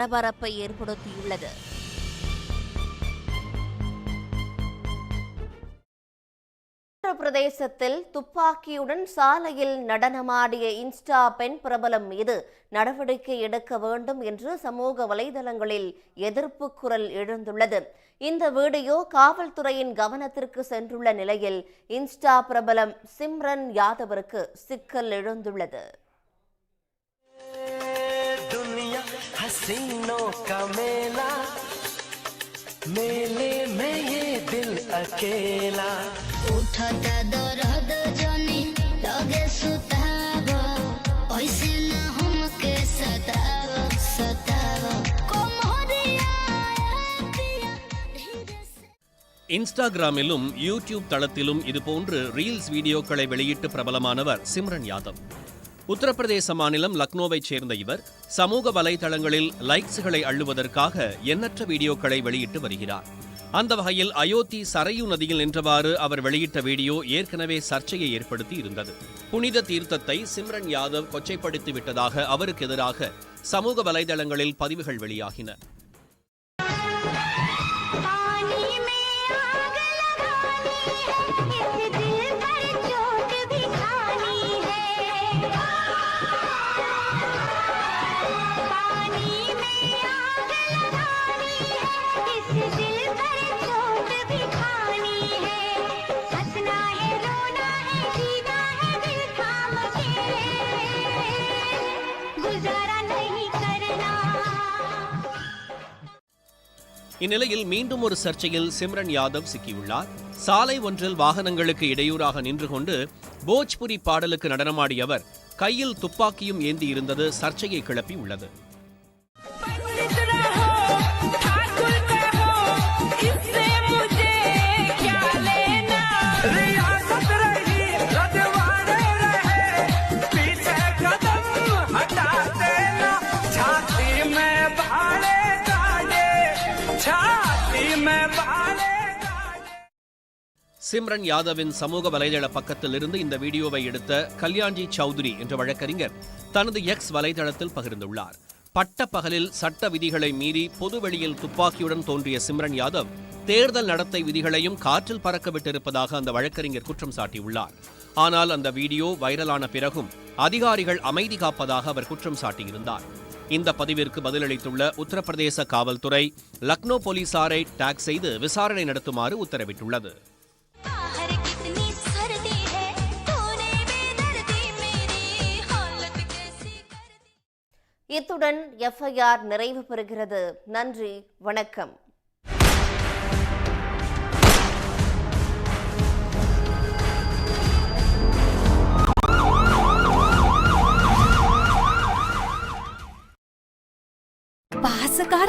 பரபரப்பை ஏற்படுத்தியுள்ளது. உத்தரப்பிரதேசத்தில் துப்பாக்கியுடன் சாலையில் நடனமாடிய இன்ஸ்டா பெண் பிரபலம் மீது நடவடிக்கை எடுக்க வேண்டும் என்று சமூக வலைதளங்களில் எதிர்ப்பு குரல் எழுந்துள்ளது. இந்த வீடியோ காவல்துறையின் கவனத்திற்கு சென்றுள்ள நிலையில் இன்ஸ்டா பிரபலம் சிம்ரன் யாதவிற்கு சிக்கல் எழுந்துள்ளது. இன்ஸ்டாகிராமிலும் யூடியூப் தளத்திலும் இதுபோன்று ரீல்ஸ் வீடியோக்களை வெளியிட்டு பிரபலமானவர் சிம்ரன் யாதவ். உத்தரப்பிரதேச மாநிலம் லக்னோவைச் சேர்ந்த இவர் சமூக வலைதளங்களில் லைக்ஸ்களை அள்ளுவதற்காக எண்ணற்ற வீடியோக்களை வெளியிட்டு வருகிறார். அந்த வகையில் அயோத்தி சரையு நதியில் நின்றவாறு அவர் வெளியிட்ட வீடியோ ஏற்கனவே சர்ச்சையை ஏற்படுத்தி இருந்தது. புனித தீர்த்தத்தை சிம்ரன் யாதவ் கொச்சைப்படுத்தி விட்டதாக அவருக்கு எதிராக சமூக வலைதளங்களில் பதிவுகள் வெளியாகின. இந்நிலையில் மீண்டும் ஒரு சர்ச்சையில் சிம்ரன் யாதவ் சிக்கியுள்ளார். சாலை ஒன்றில் வாகனங்களுக்கு இடையூறாக நின்று கொண்டு போஜ்புரி பாடலுக்கு நடனமாடிய அவர் கையில் துப்பாக்கியும் ஏந்தி இருந்தது சர்ச்சையை கிளப்பி உள்ளது. சிம்ரன் யாதவின் சமூக வலைதள பக்கத்தில் இருந்து இந்த வீடியோவை எடுத்த கல்யாண்ஜி சௌத்ரி என்ற வழக்கறிஞர் தனது எக்ஸ் வலைதளத்தில் பகிர்ந்துள்ளார். பட்ட பகலில் சட்ட விதிகளை மீறி பொதுவெளியில் துப்பாக்கியுடன் தோன்றிய சிம்ரன் யாதவ் தேர்தல் நடத்தை விதிகளையும் காற்றில் பறக்க விட்டிருப்பதாக அந்த வழக்கறிஞர் குற்றம் சாட்டியுள்ளார். ஆனால் அந்த வீடியோ வைரலான பிறகும் அதிகாரிகள் அமைதி காப்பதாக அவர் குற்றம் சாட்டியிருந்தார். இந்த பதிவிற்கு பதிலளித்துள்ள உத்தரப்பிரதேச காவல்துறை லக்னோ போலீசாரை டாக் செய்து விசாரணை நடத்துமாறு உத்தரவிட்டுள்ளது. இத்துடன் எஃப்ஐஆர் நிறைவு பெறுகிறது. நன்றி, வணக்கம். பாசக்கார